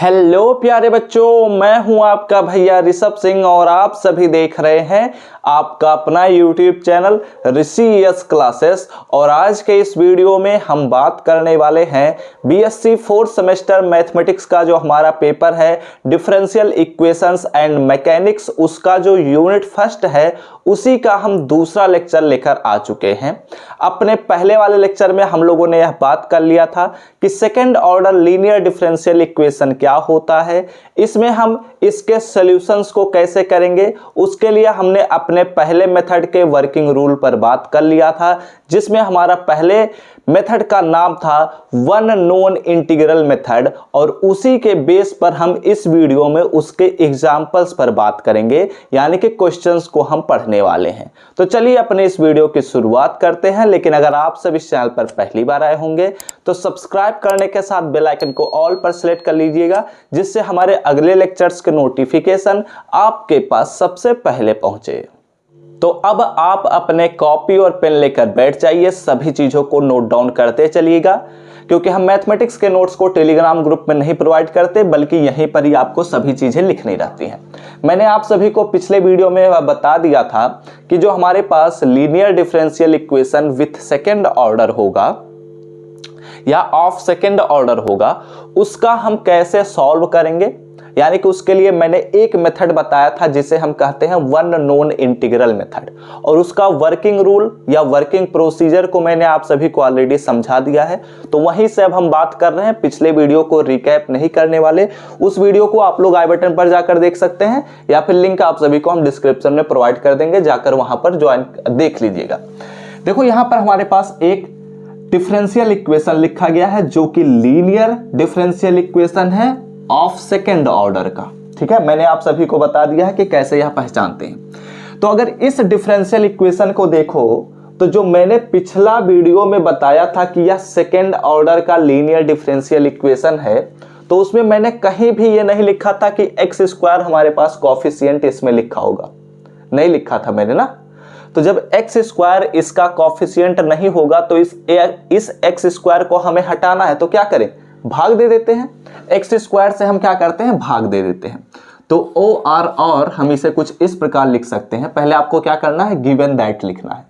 Hello प्यारे बच्चों, मैं हूं आपका भैया ऋषभ सिंह और आप सभी देख रहे हैं आपका अपना यूट्यूब चैनल ऋषि यस क्लासेस। और आज के इस वीडियो में हम बात करने वाले हैं बीएससी फोर्थ सेमेस्टर मैथमेटिक्स का जो हमारा पेपर है डिफरेंशियल इक्वेशंस एंड मैकेनिक्स, उसका जो यूनिट फर्स्ट है उसी का हम दूसरा लेक्चर लेकर आ चुके हैं। अपने पहले वाले लेक्चर में हम लोगों ने यह बात कर लिया था कि second order linear differential equation क्या होता है, इसमें हम इसके सॉल्यूशंस को कैसे करेंगे, उसके लिए हमने अपने पहले मेथड के वर्किंग रूल पर बात कर लिया था, जिसमें हमारा पहले मेथड का नाम था वन नोन इंटीग्रल मेथड। और उसी के बेस पर हम इस वीडियो में उसके एग्जाम्पल्स पर बात करेंगे, यानी कि क्वेश्चंस को हम पढ़ने वाले हैं। तो चलिए अपने इस वीडियो की शुरुआत करते हैं। लेकिन अगर आप सब इस चैनल पर पहली बार आए होंगे तो सब्सक्राइब करने के साथ बेल आइकन को ऑल पर सेलेक्ट कर लीजिएगा, जिससे हमारे अगले लेक्चर्स के नोटिफिकेशन आपके पास सबसे पहले पहुंचे। तो अब आप अपने कॉपी और पेन लेकर बैठ जाइए, सभी चीज़ों को नोट डाउन करते चलिएगा, क्योंकि हम मैथमेटिक्स के नोट्स को टेलीग्राम ग्रुप में नहीं प्रोवाइड करते, बल्कि यहीं पर ही आपको सभी चीज़ें लिखनी रहती हैं। मैंने आप सभी को पिछले वीडियो में बता दिया था कि जो हमारे पास linear differential equation with second order होगा या ऑफ सेकेंड ऑर्डर होगा, उसका हम कैसे सॉल्व करेंगे। यानी कि उसके लिए मैंने एक मेथड बताया था जिसे हम कहते हैं वन नोन इंटीग्रल मेथड, और उसका वर्किंग रूल या वर्किंग प्रोसीजर को मैंने आप सभी को ऑलरेडी समझा दिया है। तो वहीं से अब हम बात कर रहे हैं, पिछले वीडियो को रिकैप नहीं करने वाले। उस वीडियो को आप लोग आई बटन पर जाकर देख सकते हैं, या फिर लिंक आप सभी को हम डिस्क्रिप्शन में प्रोवाइड कर देंगे, जाकर वहां पर ज्वाइन देख लीजिएगा। देखो यहां पर हमारे पास एक डिफरेंशियल इक्वेशन लिखा गया है जो कि लीनियर डिफरेंशियल इक्वेशन है ऑफ सेकेंड ऑर्डर का। ठीक है, मैंने आप सभी को बता दिया है कि कैसे यह पहचानते हैं। तो अगर इस डिफरेंशियल इक्वेशन को देखो तो जो मैंने पिछला वीडियो में बताया था कि यह सेकेंड ऑर्डर का लीनियर डिफरेंशियल इक्वेशन है, तो उसमें मैंने कहीं भी यह नहीं लिखा था कि एक्स स्क्वायर हमारे पास कॉफिशिएंट इसमें लिखा होगा, नहीं लिखा था मैंने ना। तो जब एक्स स्क्वायर इसका कॉफिशिएंट नहीं होगा तो इस एक्स स्क्वायर को हमें हटाना है, तो क्या करें, भाग दे देते हैं। एक्स स्क्वायर से हम क्या करते हैं, भाग दे देते हैं। तो ओ आर और हम इसे कुछ इस प्रकार लिख सकते हैं। पहले आपको क्या करना है, गिवन दैट लिखना है।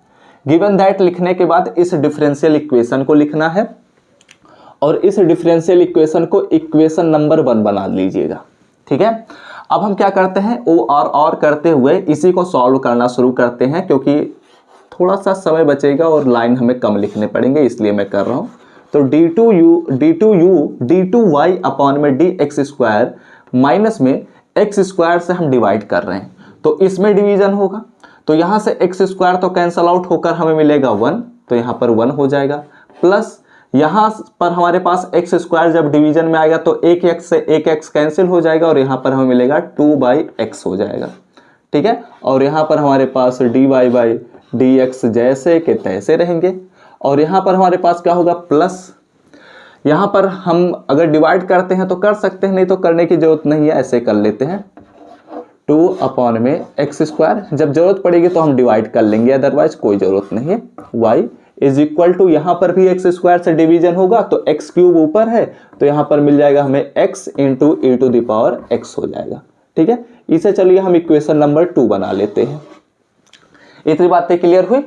गिवन दैट लिखने के बाद इस डिफरेंशियल इक्वेशन को लिखना है, और इस डिफरेंशियल इक्वेशन को इक्वेशन नंबर 1 बना लीजिएगा। ठीक है, अब हम क्या करते हैं, ओ आर और करते हुए इसी को सॉल्व करना शुरू करते हैं, क्योंकि थोड़ा सा समय बचेगा और लाइन हमें कम लिखने पड़ेंगे, इसलिए मैं कर रहा हूं। तो d2y अपॉन में dx स्क्वायर माइनस में x स्क्वायर से हम डिवाइड कर रहे हैं, तो इसमें डिवीजन होगा। तो यहां से x स्क्वायर तो कैंसल आउट होकर हमें मिलेगा 1, तो यहां पर 1 हो जाएगा, प्लस यहां पर हमारे पास x स्क्वायर जब डिवीजन में आएगा तो एक x से एक x कैंसिल हो जाएगा, और यहां पर हमें मिलेगा 2/x हो जाएगा। ठीक है, और यहां पर हमारे पास dy/dx जैसे के तैसे रहेंगे, और यहां पर हमारे पास क्या होगा, प्लस यहां पर हम अगर डिवाइड करते हैं तो कर सकते हैं, नहीं तो करने की जरूरत नहीं है, ऐसे कर लेते हैं 2 अपॉन में एक्स स्क्वायर। जब जरूरत पड़ेगी तो हम डिवाइड कर लेंगे, अदरवाइज कोई जरूरत नहीं है। y इज इक्वल टू, यहां पर भी एक्स स्क्वायर से डिवीजन होगा तो एक्स क्यूब ऊपर है, तो यहां पर मिल जाएगा हमें x into e to the power x हो जाएगा। ठीक है, इसे चलिए हम इक्वेशन नंबर 2 बना लेते हैं। इतनी बातें क्लियर हुई,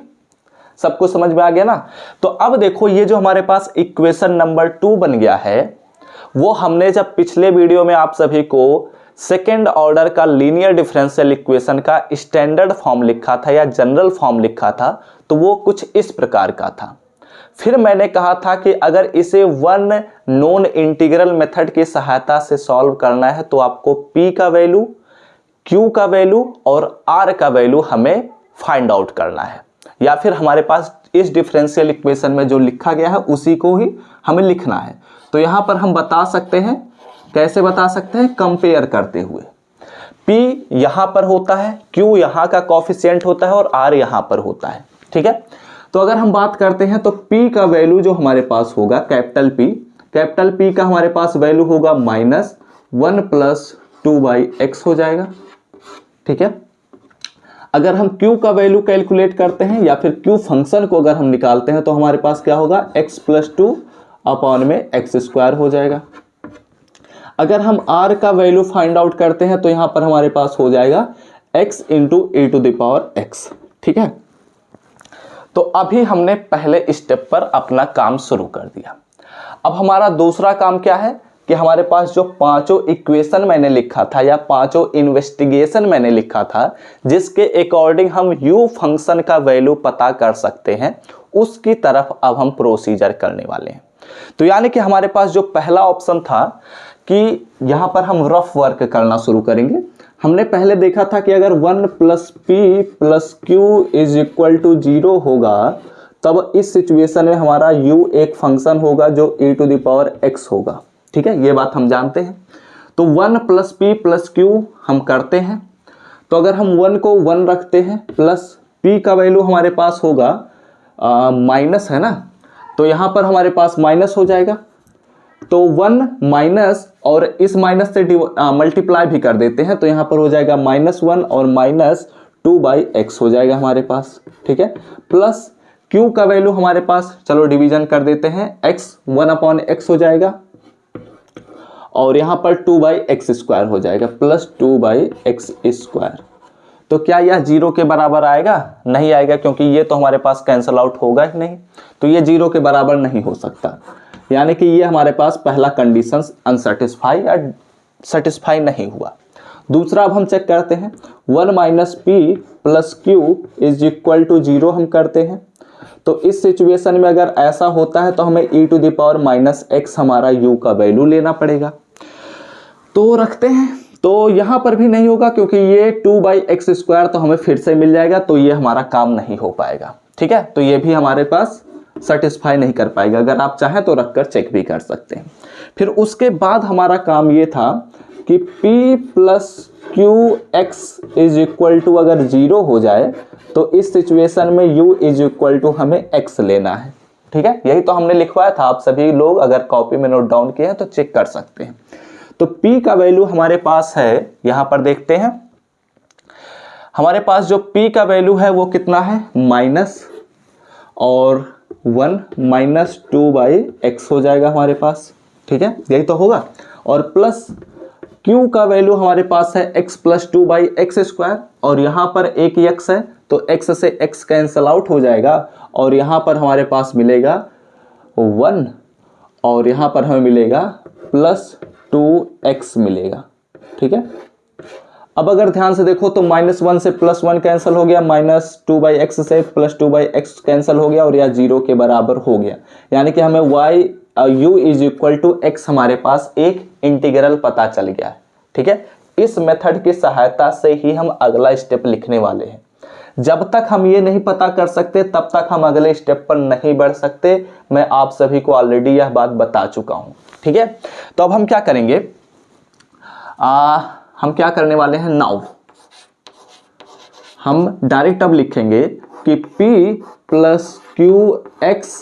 सबको समझ में आ गया ना। तो अब देखो ये जो हमारे पास इक्वेशन नंबर 2 बन गया है, वो हमने जब पिछले वीडियो में आप सभी को सेकेंड ऑर्डर का लीनियर डिफरेंशियल इक्वेशन का स्टैंडर्ड फॉर्म लिखा था या जनरल फॉर्म लिखा था, तो वो कुछ इस प्रकार का था। फिर मैंने कहा था कि अगर इसे वन नॉन इंटीग्रल मेथड की सहायता से सॉल्व करना है तो आपको p का वैल्यू, q का वैल्यू और r का वैल्यू हमें फाइंड आउट करना है, या फिर हमारे पास इस डिफरेंशियल इक्वेशन में जो लिखा गया है उसी को ही हमें लिखना है। तो यहां पर हम बता सकते हैं, कैसे बता सकते हैं, कंपेयर करते हुए। P यहां पर होता है, Q यहां का कॉफिशिएंट होता है और R यहां पर होता है। ठीक है, तो अगर हम बात करते हैं तो P का वैल्यू जो हमारे पास होगा, कैपिटल P का हमारे पास वैल्यू होगा -1 + 2/x हो जाएगा। ठीक है, अगर हम Q का वैल्यू कैलकुलेट करते हैं या फिर Q फंक्शन को अगर हम निकालते हैं तो हमारे पास क्या होगा, x + 2 अपॉन में x स्क्वायर हो जाएगा। अगर हम r का वैल्यू फाइंड आउट करते हैं तो यहाँ पर हमारे पास हो जाएगा x into e to the power x। ठीक है, तो अभी हमने पहले स्टेप पर अपना काम शुरू कर दिया। अब हमारा दूसरा काम क्या है कि हमारे पास जो पांचों इक्वेशन मैंने लिखा था या पांचों इन्वेस्टिगेशन मैंने लिखा था जिसके अकॉर्डिंग हम u फंक्शन का वैल्यू पता कर सकते हैं, उसकी तरफ अब हम प्रोसीजर करने वाले हैं। तो यानी कि हमारे पास जो पहला ऑप्शन था कि यहाँ पर हम रफ वर्क करना शुरू करेंगे। हमने पहले देखा था कि अगर 1 plus p plus q is equal to 0 होगा तब इस सिचुएशन में हमारा u एक फंक्शन होगा जो e to the power x होगा। ठीक है, ये बात हम जानते हैं। तो 1 प्लस पी प्लस क्यू हम करते हैं, तो अगर हम 1 को 1 रखते हैं प्लस p का वैल्यू हमारे पास होगा माइनस है ना, तो यहाँ पर हमारे पास माइनस हो जाएगा। तो 1 माइनस और इस माइनस से मल्टीप्लाई भी कर देते हैं, तो यहाँ पर हो जाएगा -1 और -2/x हो जाएगा हमारे पास। ठीक है, प्लस q का वैल्यू हमारे पास, चलो डिवीजन कर देते हैं, x 1/x हो जाएगा और यहाँ पर 2/x² हो जाएगा प्लस 2/x²। तो क्या यह 0 के बराबर आएगा? नहीं आएगा, क्योंकि ये तो हमारे पास कैंसल आउट होगा ही नहीं, तो ये 0 के बराबर नहीं हो सकता। यानी कि ये हमारे पास पहला कंडीशन अनसेटिस्फाई या सेटिस्फाई नहीं हुआ। दूसरा अब हम चेक करते हैं, 1 minus p plus q is equal to 0 हम करते हैं। तो इस सिचुएशन में अगर ऐसा होता है तो हमें e to the power -x हमारा u का वैल्यू लेना पड़ेगा। तो रखते हैं, तो यहाँ पर भी नहीं होगा क्योंकि ये 2/x² तो हमें फिर से मिल जाएगा, तो ये हमारा काम नहीं हो पाएगा। ठीक है, तो ये भी हमारे पास सेटिस्फाई नहीं कर पाएगा। अगर आप चाहें तो रखकर चेक भी कर सकते हैं। फिर उसके बाद हमारा काम ये था कि p plus q x is equal to अगर 0 हो जाए तो इस सिचुएशन में u इज इक्वल टू हमें x लेना है। ठीक है, यही तो हमने लिखवाया था। आप सभी लोग अगर कॉपी में नोट डाउन किए हैं तो चेक कर सकते हैं। तो p का वैल्यू हमारे पास है, यहां पर देखते हैं हमारे पास जो p का वैल्यू है वो कितना है, माइनस और 1 -2/x हो जाएगा हमारे पास। ठीक है, यही तो होगा। और प्लस q का वैल्यू हमारे पास है x प्लस 2/x² और यहाँ पर एक x है तो x से x कैंसल आउट हो जाएगा और यहाँ पर हमारे पास मिलेगा 1 और यहाँ पर हमें मिलेगा प्लस 2x मिलेगा। ठीक है, अब अगर ध्यान से देखो तो -1 से +1 कैंसिल हो गया, -2/x से +2/x कैंसिल हो गया और यह 0 के बराबर हो गया। यानी कि हमें u is equal to x हमारे पास एक इंटीग्रल पता चल गया है। ठीक है, इस मेथड की सहायता से ही हम अगला स्टेप लिखने वाले हैं। जब तक हम ये नहीं पता कर सकते तब तक हम अगले स्टेप पर नहीं बढ़ सकते। मैं आप सभी को ऑलरेडी यह बात बता चुका हूं। ठीक है, तो अब हम क्या करेंगे, हम क्या करने वाले हैं, नाउ हम डायरेक्ट अब लिखेंगे कि p प्लस क्यू एक्स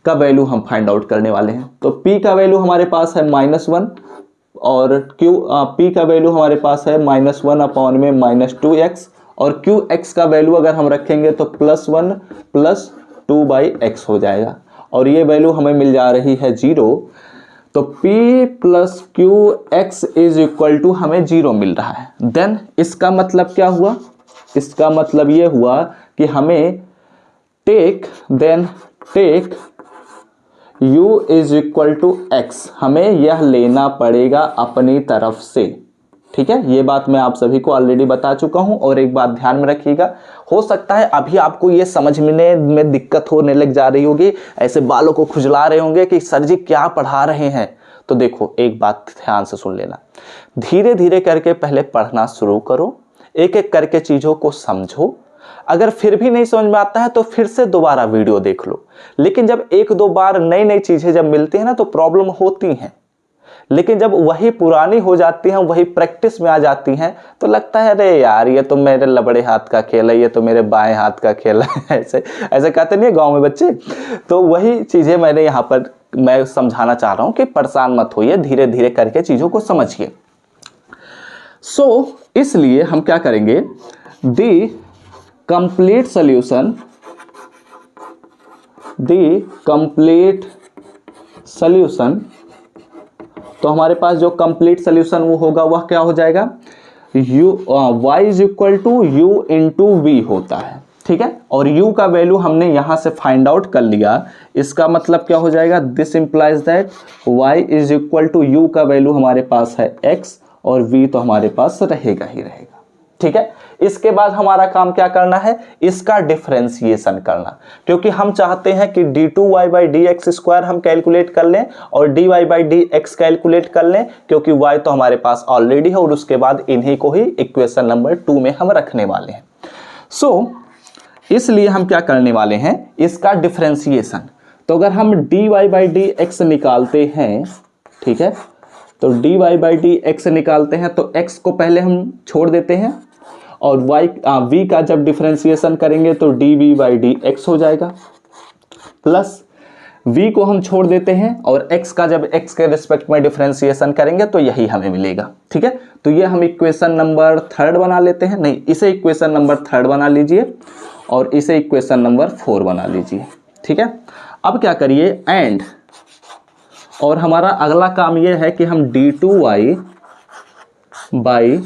का वैल्यू हम फाइंड आउट करने वाले हैं। तो p का वैल्यू हमारे पास है -1 और p का वैल्यू हमारे पास है -1/में -2x और qx का वैल्यू अगर हम रखेंगे तो +1 प्लस 2/x हो जाएगा और ये वैल्यू हमें मिल जा रही है 0। तो p plus q x is equal to हमें 0 मिल रहा है। देन इसका मतलब क्या हुआ, इसका मतलब ये हुआ कि हमें take u is equal to x, हमें यह लेना पड़ेगा अपनी तरफ से। ठीक है, ये बात मैं आप सभी को ऑलरेडी बता चुका हूं। और एक बात ध्यान में रखिएगा, हो सकता है अभी आपको ये समझने में दिक्कत होने लग जा रही होगी, ऐसे बालों को खुजला रहे होंगे कि सर जी क्या पढ़ा रहे हैं। तो देखो, एक बात ध्यान से सुन लेना, धीरे धीरे करके पहले पढ़ना शुरू करो, एक एक करके चीज़ों को समझो। अगर फिर भी नहीं समझ में आता है तो फिर से दोबारा वीडियो देख लो। लेकिन जब एक दो बार नई नई चीज़ें जब मिलती हैं ना तो प्रॉब्लम होती हैं, लेकिन जब वही पुरानी हो जाती हैं, वही प्रैक्टिस में आ जाती हैं तो लगता है अरे यार ये तो मेरे लबड़े हाथ का खेल है, ये तो मेरे बाएं हाथ का खेल है। ऐसे ऐसे कहते नहीं है गाँव में बच्चे। तो वही चीज़ें मैंने यहाँ पर मैं समझाना चाह रहा हूँ कि परेशान मत होइए, धीरे धीरे करके चीज़ों को समझिए। इसलिए हम क्या करेंगे, द कंप्लीट सॉल्यूशन तो हमारे पास जो कंप्लीट सोल्यूशन वो होगा वह क्या हो जाएगा, y is equal to u into v होता है, ठीक है। और u का वैल्यू हमने यहाँ से फाइंड आउट कर लिया, इसका मतलब क्या हो जाएगा, this implies that y is equal to u का वैल्यू हमारे पास है x और v तो हमारे पास रहेगा ही रहेगा, ठीक है। इसके बाद हमारा काम क्या करना है, इसका डिफरेंशिएशन करना, क्योंकि हम चाहते हैं कि d2y by d x square हम कैलकुलेट कर लें और dy by d x calculate कर लें, क्योंकि y तो हमारे पास ऑलरेडी है और उसके बाद इन्हीं को ही इक्वेशन नंबर 2 में हम रखने वाले हैं। इसलिए हम क्या करने वाले हैं, इसका डिफरेंशिएशन। तो अगर हम dy बाई डी एक्स निकालते हैं, ठीक है, तो dy बाई डी एक्स निकालते हैं तो x को पहले हम छोड़ देते हैं और v का जब डिफरेंशिएशन करेंगे तो dv बाई डी एक्स हो जाएगा, प्लस v को हम छोड़ देते हैं और x का जब x के रिस्पेक्ट में डिफरेंशिएशन करेंगे तो यही हमें मिलेगा, ठीक है। तो ये हम इक्वेशन नंबर 3 बना लेते हैं, नहीं इसे इक्वेशन नंबर 3 बना लीजिए और इसे इक्वेशन नंबर 4 बना लीजिए, ठीक है। अब क्या करिए, एंड, और हमारा अगला काम ये है कि हम d2y by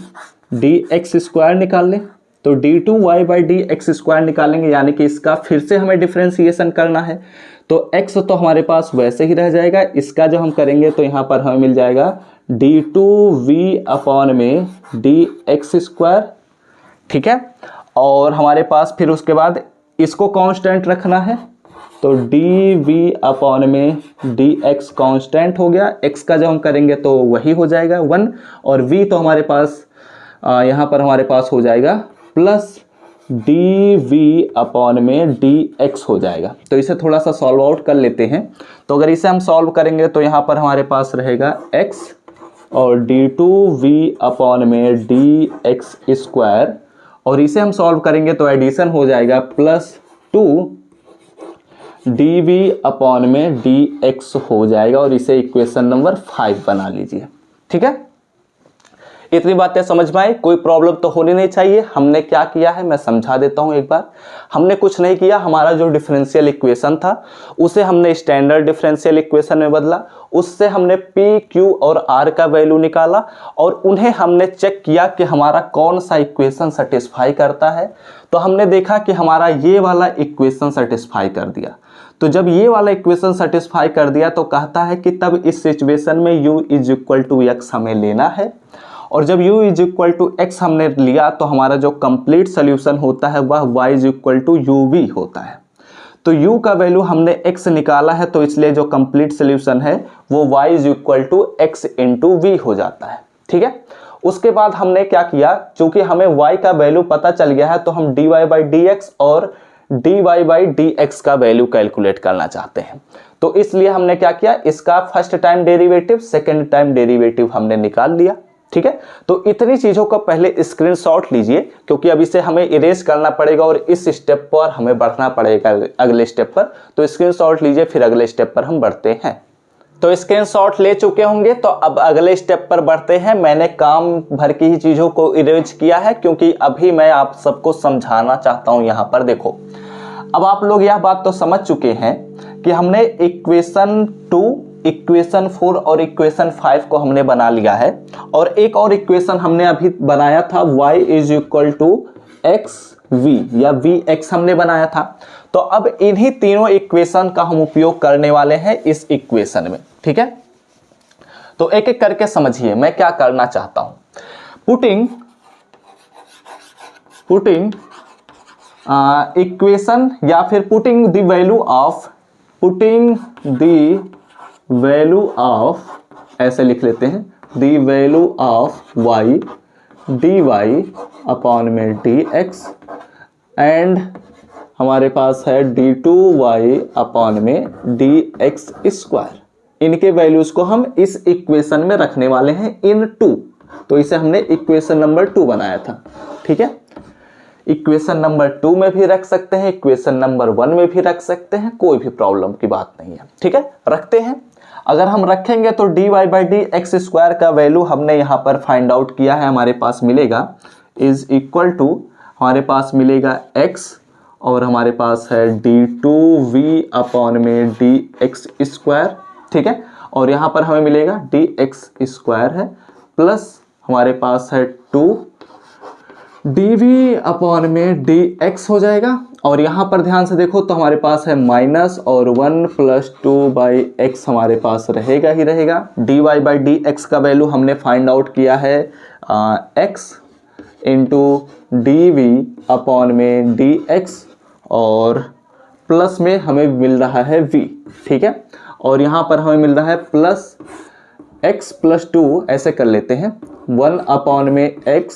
d x square निकाल लें। तो d2y by d x square निकालेंगे, यानी कि इसका फिर से हमें डिफरेंशिएशन करना है। तो x तो हमारे पास वैसे ही रह जाएगा, इसका जो हम करेंगे तो यहाँ पर हमें मिल जाएगा d2v अपॉन में डी एक्स स्क्वायर, ठीक है। और हमारे पास फिर उसके बाद इसको कांस्टेंट रखना है, तो dv अपॉन में dx कांस्टेंट हो गया, x का जब हम करेंगे तो वही हो जाएगा 1 और v तो हमारे पास यहाँ पर हमारे पास हो जाएगा प्लस dv अपॉन में dx हो जाएगा। तो इसे थोड़ा सा सॉल्व आउट कर लेते हैं। तो अगर इसे हम सॉल्व करेंगे तो यहाँ पर हमारे पास रहेगा x और d2v अपॉन में dx स्क्वायर, और इसे हम सॉल्व करेंगे तो एडिशन हो जाएगा प्लस 2 dv अपॉन में dx हो जाएगा और इसे इक्वेशन नंबर 5 बना लीजिए, ठीक है। इतनी बातें समझ में आई, कोई प्रॉब्लम तो होनी नहीं चाहिए। हमने क्या किया है मैं समझा देता हूं एक बार। हमने कुछ नहीं किया, हमारा जो डिफरेंशियल इक्वेशन था उसे हमने स्टैंडर्ड डिफरेंशियल इक्वेशन में बदला, उससे हमने p, q और r का वैल्यू निकाला और उन्हें हमने चेक किया कि हमारा कौन सा इक्वेशन सेटिस्फाई करता है। तो हमने देखा कि हमारा ये वाला इक्वेशन सेटिस्फाई कर दिया। तो जब ये वाला इक्वेशन सेटिस्फाई कर दिया तो कहता है कि तब इस सिचुएशन में u is equal to x हमें लेना है, और जब u is equal to x हमने लिया तो हमारा जो कंप्लीट सोल्यूशन होता है वह y is equal to uv होता है। तो u का वैल्यू हमने x निकाला है, तो इसलिए जो कंप्लीट सोल्यूशन है वो y is equal to x into v हो जाता है, ठीक है। उसके बाद हमने क्या किया, चूंकि हमें y का वैल्यू पता चल गया है तो हम dy बाई डी एक्स और dy बाई डी एक्स का वैल्यू कैलकुलेट करना चाहते हैं। तो इसलिए हमने क्या किया, इसका first time derivative second time derivative हमने निकाल लिया, ठीक है। तो इतनी चीजों का पहले स्क्रीनशॉट लीजिए, क्योंकि अब इसे हमें इरेज करना पड़ेगा और इस स्टेप पर हमें बढ़ना पड़ेगा अगले स्टेप पर। तो स्क्रीनशॉट लीजिए, फिर अगले स्टेप पर हम बढ़ते हैं। तो स्क्रीनशॉट ले चुके होंगे, तो अब अगले स्टेप पर बढ़ते हैं। मैंने काम भर की ही चीजों को इरेज किया है, क्योंकि अभी मैं आप सबको समझाना चाहता हूं। यहां पर देखो, अब आप लोग यह बात तो समझ चुके हैं कि हमने इक्वेशन 2, इक्वेशन 4 और इक्वेशन 5 को हमने बना लिया है, और एक और इक्वेशन हमने अभी बनाया था y is equal to x v या वी एक्स हमने बनाया था। तो अब इन्हीं तीनों इक्वेशन का हम उपयोग करने वाले हैं इस इक्वेशन में, ठीक है। तो एक एक करके समझिए मैं क्या करना चाहता हूं। पुटिंग इक्वेशन या फिर पुटिंग द वैल्यू ऑफ ऐसे लिख लेते हैं, the value of y dy upon में dx एंड हमारे पास है d2y अपॉन में dx स्क्वायर। इनके वैल्यूज को हम इस इक्वेशन में रखने वाले हैं इन 2। तो इसे हमने इक्वेशन नंबर 2 बनाया था, ठीक है। इक्वेशन नंबर 2 में भी रख सकते हैं, इक्वेशन नंबर 1 में भी रख सकते हैं, कोई भी प्रॉब्लम की बात नहीं है, ठीक है। रखते हैं। अगर हम रखेंगे तो dy by d x square का वैल्यू हमने यहाँ पर फाइंड आउट किया है, हमारे पास मिलेगा इज इक्वल टू, हमारे पास मिलेगा x और हमारे पास है d2v अपॉन में dx स्क्वायर, ठीक है। और यहाँ पर हमें मिलेगा dx² है प्लस हमारे पास है 2 dv अपॉन में dx हो जाएगा। और यहाँ पर ध्यान से देखो तो हमारे पास है माइनस और 1 प्लस 2/x हमारे पास रहेगा ही रहेगा। dy/dx का वैल्यू हमने फाइंड आउट किया है x इंटू dv अपॉन में dx और प्लस में हमें मिल रहा है v, ठीक है। और यहाँ पर हमें मिल रहा है प्लस x प्लस 2 ऐसे कर लेते हैं 1 अपॉन में x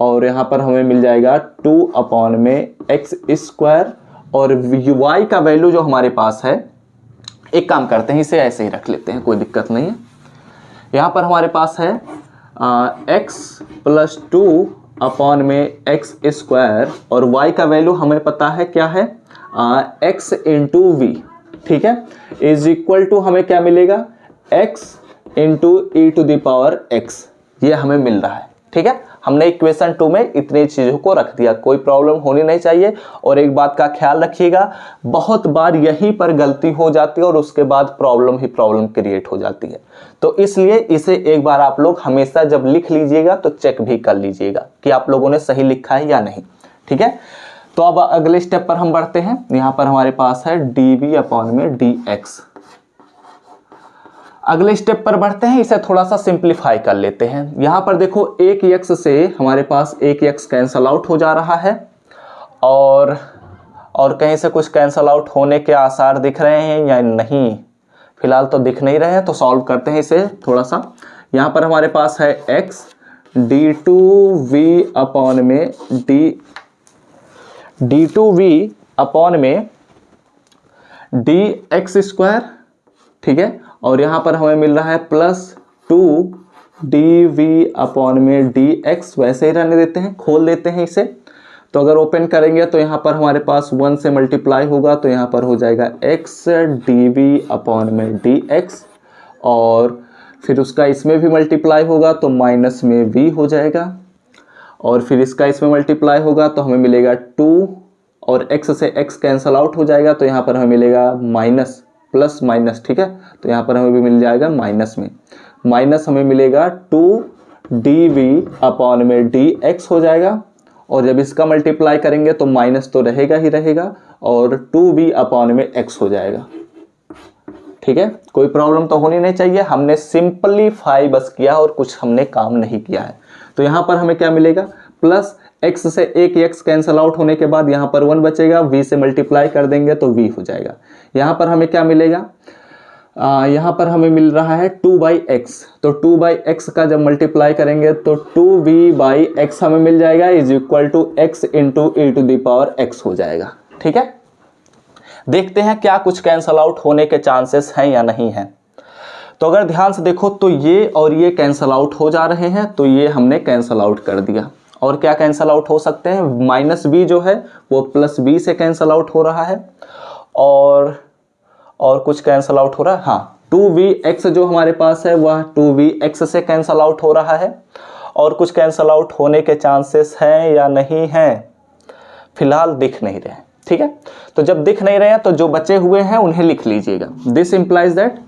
और यहाँ पर हमें मिल जाएगा 2 अपॉन में x²। और y का वैल्यू जो हमारे पास है, एक काम करते हैं इसे ऐसे ही रख लेते हैं, कोई दिक्कत नहीं है। यहाँ पर हमारे पास है x प्लस 2 अपॉन में x² और y का वैल्यू हमें पता है क्या है x इंटू v, ठीक है, इज इक्वल टू हमें क्या मिलेगा x इंटू e⁻x, ये हमें मिल रहा है, ठीक है। हमने इक्वेशन 2 में इतनी चीज़ों को रख दिया, कोई प्रॉब्लम होनी नहीं चाहिए। और एक बात का ख्याल रखिएगा, बहुत बार यहीं पर गलती हो जाती है और उसके बाद प्रॉब्लम ही प्रॉब्लम क्रिएट हो जाती है। तो इसलिए इसे एक बार आप लोग हमेशा जब लिख लीजिएगा तो चेक भी कर लीजिएगा कि आप लोगों ने सही लिखा है या नहीं, ठीक है। तो अब अगले स्टेप पर हम बढ़ते हैं। यहाँ पर हमारे पास है dv अपॉन में dx। अगले स्टेप पर बढ़ते हैं, इसे थोड़ा सा सिंप्लीफाई कर लेते हैं। यहाँ पर देखो एक x से हमारे पास एक x कैंसल आउट हो जा रहा है और कहीं से कुछ कैंसल आउट होने के आसार दिख रहे हैं या नहीं, फिलहाल तो दिख नहीं रहे हैं। तो सॉल्व करते हैं इसे थोड़ा सा। यहाँ पर हमारे पास है x d2v अपॉन में d2v अपॉन में dx², ठीक है। और यहाँ पर हमें मिल रहा है प्लस 2 dv अपॉन में dx, वैसे ही रहने देते हैं, खोल देते हैं इसे। तो अगर ओपन करेंगे तो यहाँ पर हमारे पास 1 से मल्टीप्लाई होगा तो यहाँ पर हो जाएगा x dv अपॉन में dx और फिर उसका इसमें भी मल्टीप्लाई होगा तो माइनस में v हो जाएगा और फिर इसका इसमें मल्टीप्लाई होगा तो हमें मिलेगा 2 और x से x कैंसल आउट हो जाएगा तो यहाँ पर हमें मिलेगा माइनस प्लस माइनस, ठीक है। तो यहाँ पर हमें भी मिल जाएगा माइनस में, माइनस हमें मिलेगा 2 dv अपॉन में dx हो जाएगा और जब इसका मल्टीप्लाई करेंगे तो माइनस तो रहेगा ही रहेगा और 2v अपॉन में x हो जाएगा, ठीक है। कोई प्रॉब्लम तो होनी नहीं चाहिए, हमने सिंपलीफाई बस किया और कुछ हमने काम नहीं किया है। तो यहाँ पर हमें क्या मिलेगा प्लस x से एक x कैंसल आउट होने के बाद यहाँ पर 1 बचेगा, v से मल्टीप्लाई कर देंगे तो v हो जाएगा। यहाँ पर हमें क्या मिलेगा, यहाँ पर हमें मिल रहा है 2/x, तो 2/x का जब मल्टीप्लाई करेंगे तो 2v/x हमें मिल जाएगा is equal to x into e⁻x हो जाएगा, ठीक है। देखते हैं क्या कुछ कैंसल आउट होने के चांसेस हैं या नहीं हैं। तो अगर ध्यान से देखो तो ये और ये कैंसल आउट हो जा रहे हैं, तो ये हमने कैंसल आउट कर दिया। और क्या कैंसल आउट हो सकते हैं, माइनस b जो है वो प्लस b से कैंसल आउट हो रहा है और कुछ कैंसल आउट हो रहा है, हाँ 2vx जो हमारे पास है वह 2vx से कैंसल आउट हो रहा है और कुछ कैंसल आउट होने के चांसेस हैं या नहीं हैं, फिलहाल दिख नहीं रहे, ठीक है। तो जब दिख नहीं रहे हैं तो जो बचे हुए हैं उन्हें लिख लीजिएगा, दिस इंप्लाइज दैट,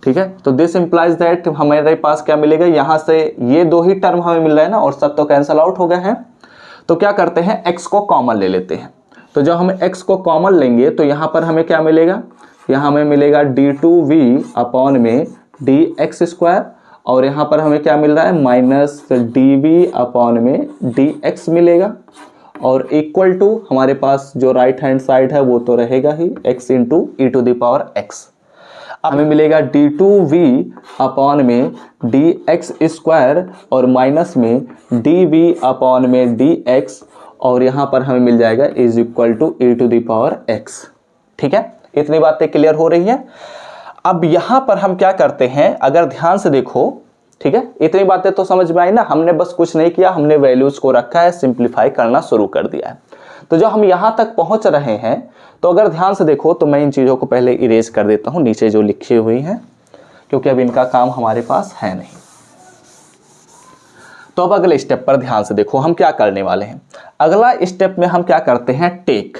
ठीक है। तो दिस इंप्लाइज दैट हमारे पास क्या मिलेगा, यहाँ से ये दो ही टर्म हमें मिल रहे हैं ना और सब तो कैंसल आउट हो गए हैं। तो क्या करते हैं x को कॉमन ले लेते हैं। तो जब हम x को कॉमन लेंगे तो यहाँ पर हमें क्या मिलेगा, यहाँ हमें मिलेगा d2v अपॉन में dx² और यहाँ पर हमें क्या मिल रहा है माइनस dv अपॉन में dx मिलेगा और इक्वल टू हमारे पास जो राइट हैंड साइड है वो तो रहेगा ही x इंटू e⁻x। अब हमें मिलेगा d2v अपॉन में dx² और माइनस में dv अपॉन में dx और यहाँ पर हमें मिल जाएगा इज इक्वल टू e⁻x, ठीक है। इतनी बातें क्लियर हो रही हैं। अब यहाँ पर हम क्या करते हैं, अगर ध्यान से देखो, ठीक है, इतनी बातें तो समझ में आई ना, हमने बस कुछ नहीं किया, हमने वैल्यूज को रखा है, सिंप्लीफाई करना शुरू कर दिया है। तो जब हम यहाँ तक पहुँच रहे हैं तो अगर ध्यान से देखो तो मैं इन चीज़ों को पहले इरेज कर देता हूँ नीचे जो लिखी हुई हैं, क्योंकि अब इनका काम हमारे पास है नहीं। तो अब अगले स्टेप पर ध्यान से देखो हम क्या करने वाले हैं। अगला स्टेप में हम क्या करते हैं, टेक।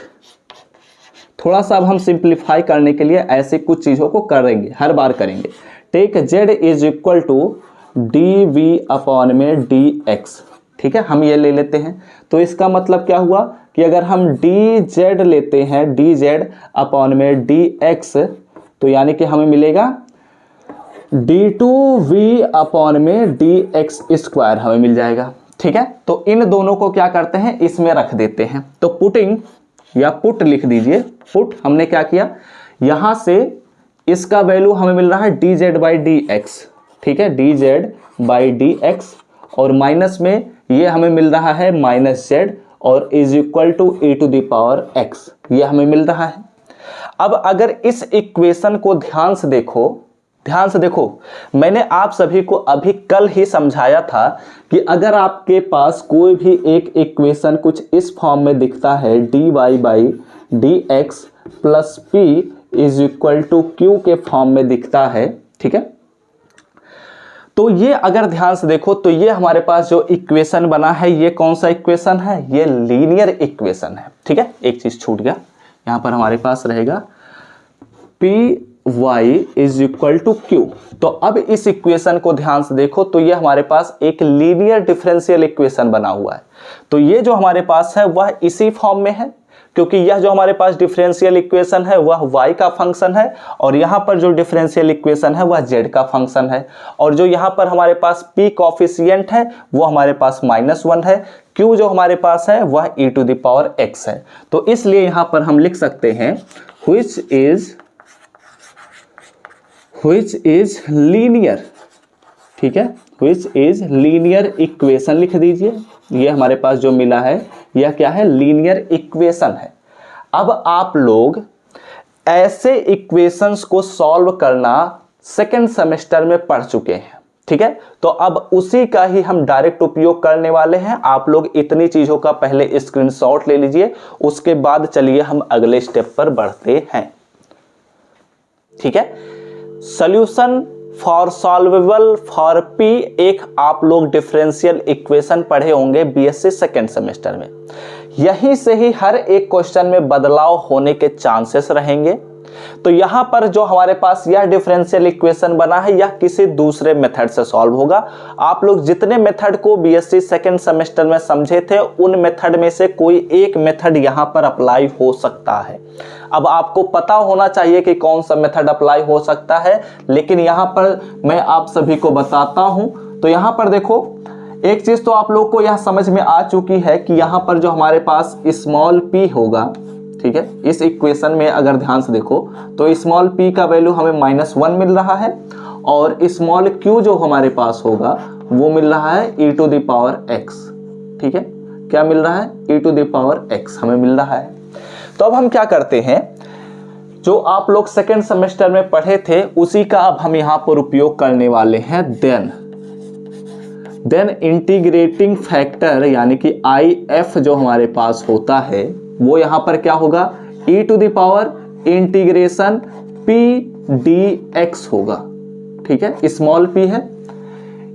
थोड़ा सा अब हम सिंप्लीफाई करने के लिए ऐसे कुछ चीज़ों को करेंगे, हर बार करेंगे। Take z is equal to d v upon में डी एक्स, ठीक है, हम ये ले लेते हैं। तो इसका मतलब क्या हुआ कि अगर हम डी जेड लेते हैं, डी जेड अपॉन में डी एक्स, तो यानी कि हमें मिलेगा डी टू वी अपॉन में डी एक्स स्क्वायर हमें मिल जाएगा, ठीक है। तो इन दोनों को क्या करते हैं, इसमें रख देते हैं। तो पुटिंग या पुट लिख दीजिए, पुट हमने क्या किया, यहां से इसका वैल्यू हमें मिल रहा है d z by d x, ठीक है, d z by d x, और माइनस में ये हमें मिल रहा है माइनस जेड, और is equal to e to the power x, ये हमें मिल रहा है। अब अगर इस इक्वेशन को ध्यान से देखो, मैंने आप सभी को अभी कल ही समझाया था कि अगर आपके पास कोई भी एक इक्वेशन कुछ इस फॉर्म में दिखता है, dy by d x plus p is equal to q के फॉर्म में दिखता है, ठीक है, तो ये अगर ध्यान से देखो तो ये हमारे पास जो इक्वेशन बना है, ये कौन सा इक्वेशन है, ये लीनियर इक्वेशन है, ठीक है। एक चीज छूट गया, यहां पर हमारे पास रहेगा p y is equal to q. तो अब इस इक्वेशन को ध्यान से देखो तो ये हमारे पास एक लीनियर डिफरेंशियल इक्वेशन बना हुआ है। तो ये जो हमारे पास है वह इसी फॉर्म में है, क्योंकि यह जो हमारे पास डिफरेंशियल इक्वेशन है वह y का फंक्शन है, और यहाँ पर जो डिफरेंशियल इक्वेशन है वह z का फंक्शन है, और जो यहाँ पर हमारे पास p कोफिशिएंट है वो हमारे पास -1 है, q जो हमारे पास है वह e to the power x है। तो इसलिए यहाँ पर हम लिख सकते हैं which is लीनियर, ठीक है, which is लीनियर इक्वेशन लिख दीजिए। ये हमारे पास जो मिला है यह क्या है, लीनियर इक्वेशन है। अब आप लोग ऐसे इक्वेशंस को सॉल्व करना सेकंड सेमेस्टर में पढ़ चुके हैं, ठीक है, तो अब उसी का ही हम डायरेक्ट उपयोग करने वाले हैं। आप लोग इतनी चीजों का पहले स्क्रीनशॉट ले लीजिए, उसके बाद चलिए हम अगले स्टेप पर बढ़ते हैं, ठीक है। Solution for solvable for p, एक आप लोग डिफरेंशियल इक्वेशन पढ़े होंगे बीएससी सेकेंड सेमेस्टर में। यहीं से ही हर एक क्वेश्चन में बदलाव होने के चांसेस रहेंगे। तो यहां पर जो हमारे पास यह डिफरेंशियल इक्वेशन बना है यह किसी दूसरे मेथड से सॉल्व होगा। आप लोग जितने मेथड को बीएससी सेकेंड सेमेस्टर में समझे थे उन मेथड में से कोई एक मेथड यहां पर अप्लाई हो सकता है। अब आपको पता होना चाहिए कि कौन सा मेथड अप्लाई हो सकता है, लेकिन यहां पर मैं आप सभी को बताता हूं। तो यहां पर देखो, एक चीज तो आप लोग को यह समझ में आ चुकी है कि यहां पर जो हमारे पास स्मॉल p होगा, ठीक है, इस इक्वेशन में अगर ध्यान से देखो तो स्मॉल p का वैल्यू हमें -1 मिल रहा है, और स्मॉल q जो हमारे पास होगा वो मिल रहा है e to the power x, ठीक है, क्या मिल रहा है, e to the power x हमें मिल रहा है। तो अब हम क्या करते हैं, जो आप लोग सेकेंड सेमेस्टर में पढ़े थे उसी का अब हम यहां पर उपयोग करने वाले हैं। देन इंटीग्रेटिंग फैक्टर यानी कि IF जो हमारे पास होता है वो यहां पर क्या होगा, e to the power integration p dx होगा, ठीक है, स्मॉल p है,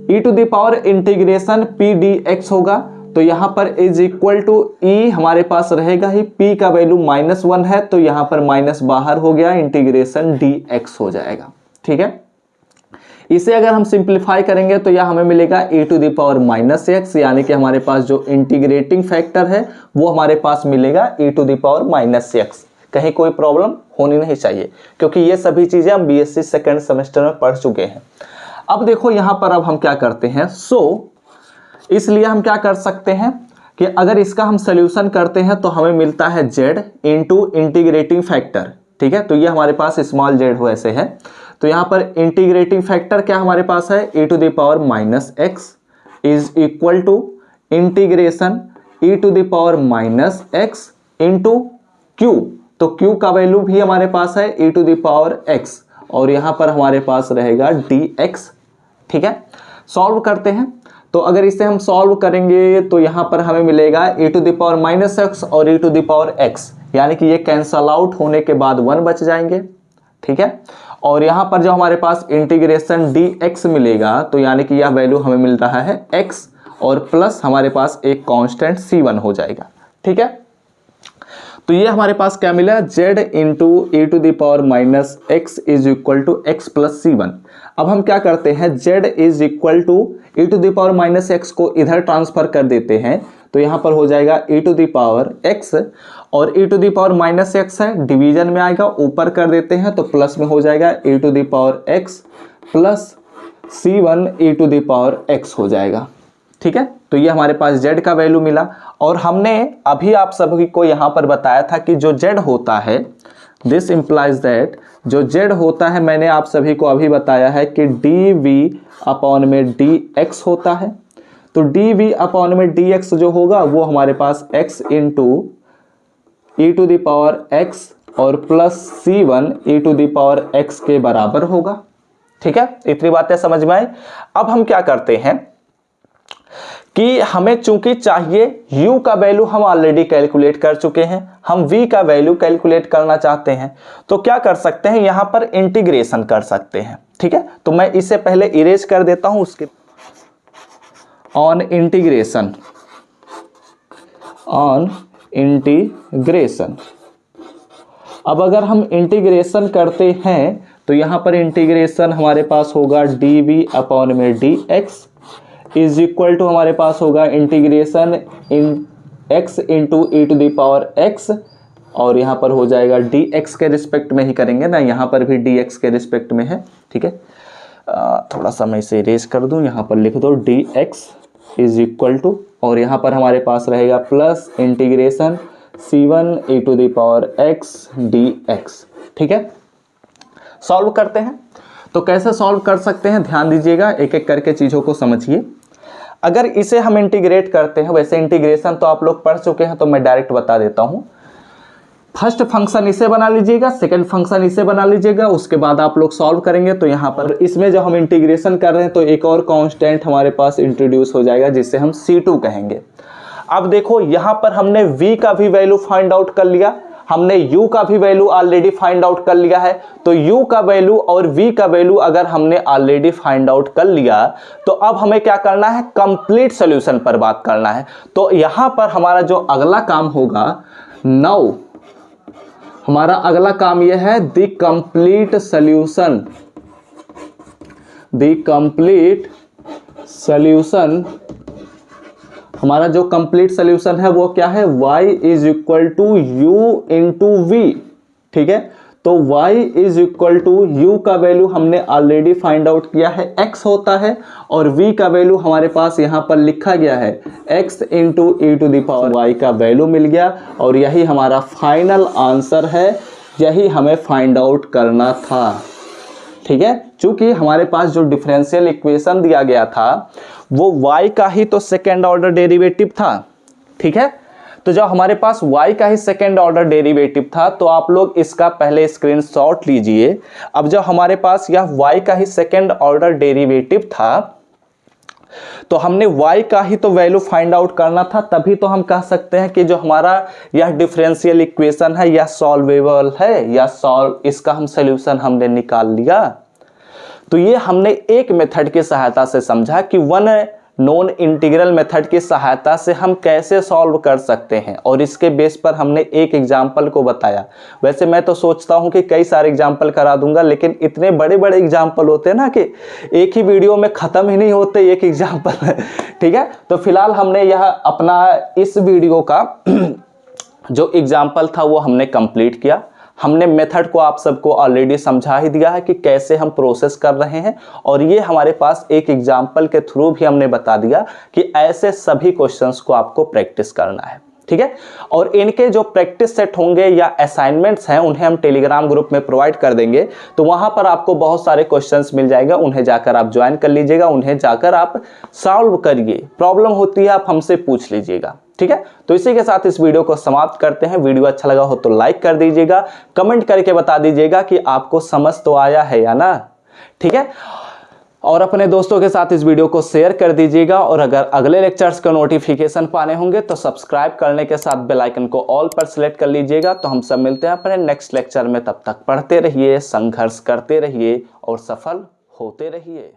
e to the power integration p dx होगा। तो यहां पर इज इक्वल टू e हमारे पास रहेगा ही, p का वैल्यू -1 है तो यहां पर माइनस बाहर हो गया, इंटीग्रेशन dx हो जाएगा, ठीक है। इसे अगर हम सिंप्लीफाई करेंगे तो यह हमें मिलेगा e to the power -x, यानी कि हमारे पास जो इंटीग्रेटिंग फैक्टर है वो हमारे पास मिलेगा e to the power -x। कहीं कोई प्रॉब्लम होनी नहीं चाहिए, क्योंकि ये सभी चीजें हम बीएससी सेकेंड सेमेस्टर में पढ़ चुके हैं। अब देखो यहां पर अब हम क्या करते हैं, इसलिए हम क्या कर सकते हैं कि अगर इसका हम सोल्यूशन करते हैं तो हमें मिलता है z इंटू इंटीग्रेटिंग फैक्टर, ठीक है। तो ये हमारे पास स्मॉल z वैसे है, तो यहाँ पर इंटीग्रेटिंग फैक्टर क्या हमारे पास है, e to the power -x is equal to integration e to the power -x into q। तो q का वैल्यू भी हमारे पास है e to the power x, और यहाँ पर हमारे पास रहेगा dx, ठीक है। सॉल्व करते हैं, तो अगर इसे हम सॉल्व करेंगे तो यहाँ पर हमें मिलेगा e to the power -x और e to the power x, यानी कि ये कैंसल आउट होने के बाद 1 बच जाएंगे, ठीक है। और यहाँ पर जो हमारे पास इंटीग्रेशन dx मिलेगा तो यानी कि यह वैल्यू हमें मिल रहा है x, और प्लस हमारे पास एक कांस्टेंट c1 हो जाएगा, ठीक है। तो ये हमारे पास क्या मिला, z into e to the power minus x is equal to x plus C1। अब हम क्या करते हैं, z is equal to e to the power minus x को इधर ट्रांसफर कर देते हैं, तो यहाँ पर हो जाएगा e to the power x और e to the power minus x है, डिवीजन में आएगा, ऊपर कर देते हैं तो प्लस में हो जाएगा e to the power x प्लस C1 e to the power x हो जाएगा। ठीक है, तो ये हमारे पास z का वैल्यू मिला। और हमने अभी आप सभी को यहाँ पर बताया था कि जो z होता है, दिस इंप्लाइज दैट, जो z होता है मैंने आप सभी को अभी बताया है कि dv अपॉन में dx होता है। तो dv अपॉन में dx जो होगा वो हमारे पास x into e to the power x और plus C1 e to the power x के बराबर होगा। ठीक है, इतनी बातें समझ में आई। अब हम क्या करते हैं कि हमें चूंकि चाहिए u का वैल्यू हम ऑलरेडी कैलकुलेट कर चुके हैं, हम v का वैल्यू कैलकुलेट करना चाहते हैं, तो क्या कर सकते हैं, यहां पर इंटीग्रेशन कर सकते हैं। ठीक है, तो मैं इसे पहले इरेज कर देता हूं, उसके ऑन इंटीग्रेशन। अब अगर हम इंटीग्रेशन करते हैं तो यहां पर इंटीग्रेशन हमारे पास होगा dv अपॉन में dx इज इक्वल टू हमारे पास होगा integration in x into e to the power x और यहाँ पर हो जाएगा dx के रिस्पेक्ट में ही करेंगे ना, यहाँ पर भी dx के रिस्पेक्ट में है। ठीक है, थोड़ा सा मैं इसे इरेज कर दूँ, यहाँ पर लिख दो dx इज इक्वल टू, और यहाँ पर हमारे पास रहेगा plus integration C1 e to the power x dx। ठीक है, सॉल्व करते हैं। तो कैसे सॉल्व कर सकते हैं, ध्यान दीजिएगा, एक एक करके चीज़ों को समझिए। अगर इसे हम इंटीग्रेट करते हैं, वैसे इंटीग्रेशन तो आप लोग पढ़ चुके हैं तो मैं डायरेक्ट बता देता हूं। फर्स्ट फंक्शन इसे बना लीजिएगा, सेकंड फंक्शन इसे बना लीजिएगा, उसके बाद आप लोग सॉल्व करेंगे। तो यहाँ पर इसमें जब हम इंटीग्रेशन कर रहे हैं तो एक और कांस्टेंट हमारे पास इंट्रोड्यूस हो जाएगा जिसे हम C2 कहेंगे। अब देखो यहाँ पर हमने v का भी वैल्यू फाइंड आउट कर लिया, हमने u का भी वैल्यू ऑलरेडी फाइंड आउट कर लिया है। तो u का वैल्यू और v का वैल्यू अगर हमने ऑलरेडी फाइंड आउट कर लिया तो अब हमें क्या करना है, कंप्लीट सॉल्यूशन पर बात करना है। तो यहां पर हमारा जो अगला काम होगा, नाउ हमारा अगला काम यह है द कंप्लीट सॉल्यूशन। हमारा जो कंप्लीट सॉल्यूशन है वो क्या है, y is equal to u into v. ठीक है, तो y is equal to u का वैल्यू हमने ऑलरेडी फाइंड आउट किया है, x होता है, और v का वैल्यू हमारे पास यहाँ पर लिखा गया है x into e to the power y का वैल्यू मिल गया, और यही हमारा फाइनल आंसर है, यही हमें फाइंड आउट करना था। ठीक है, चूंकि हमारे पास जो डिफरेंशियल इक्वेशन दिया गया था वो y का ही तो सेकेंड ऑर्डर डेरिवेटिव था। ठीक है, तो जब हमारे पास y का ही सेकेंड ऑर्डर डेरिवेटिव था तो आप लोग इसका पहले स्क्रीनशॉट लीजिए। अब जब हमारे पास यह y का ही सेकेंड ऑर्डर डेरिवेटिव था तो हमने y का ही तो वैल्यू फाइंड आउट करना था, तभी तो हम कह सकते हैं कि जो हमारा यह डिफरेंशियल इक्वेशन है यह सॉल्वेबल है, या इसका हम सॉल्यूशन हमने निकाल लिया। तो ये हमने एक मेथड की सहायता से समझा कि वन नॉन इंटीग्रल मेथड की सहायता से हम कैसे सॉल्व कर सकते हैं, और इसके बेस पर हमने एक एग्जाम्पल को बताया। वैसे मैं तो सोचता हूं कि कई सारे एग्जाम्पल करा दूंगा, लेकिन इतने बड़े बड़े एग्जाम्पल होते हैं ना कि एक ही वीडियो में ख़त्म ही नहीं होते एक एग्जाम्पल। ठीक है, तो फिलहाल हमने यह अपना इस वीडियो का जो एग्जाम्पल था वो हमने कंप्लीट किया। हमने मेथड को आप सबको ऑलरेडी समझा ही दिया है कि कैसे हम प्रोसेस कर रहे हैं, और ये हमारे पास एक एग्जाम्पल के थ्रू भी हमने बता दिया कि ऐसे सभी क्वेश्चंस को आपको प्रैक्टिस करना है। ठीक है, और इनके जो प्रैक्टिस सेट होंगे या असाइनमेंट्स हैं उन्हें हम टेलीग्राम ग्रुप में प्रोवाइड कर देंगे, तो वहां पर आपको बहुत सारे क्वेश्चंस मिल जाएगा, उन्हें जाकर आप ज्वाइन कर लीजिएगा, उन्हें जाकर आप सॉल्व करिए, प्रॉब्लम होती है आप हमसे पूछ लीजिएगा। ठीक है, तो इसी के साथ इस वीडियो को समाप्त करते हैं। वीडियो अच्छा लगा हो तो लाइक कर दीजिएगा, कमेंट करके बता दीजिएगा कि आपको समझ तो आया है या ना। ठीक है, और अपने दोस्तों के साथ इस वीडियो को शेयर कर दीजिएगा, और अगर अगले लेक्चर्स का नोटिफिकेशन पाने होंगे तो सब्सक्राइब करने के साथ बेल आइकन को ऑल पर सिलेक्ट कर लीजिएगा। तो हम सब मिलते हैं अपने नेक्स्ट लेक्चर में, तब तक पढ़ते रहिए, संघर्ष करते रहिए और सफल होते रहिए।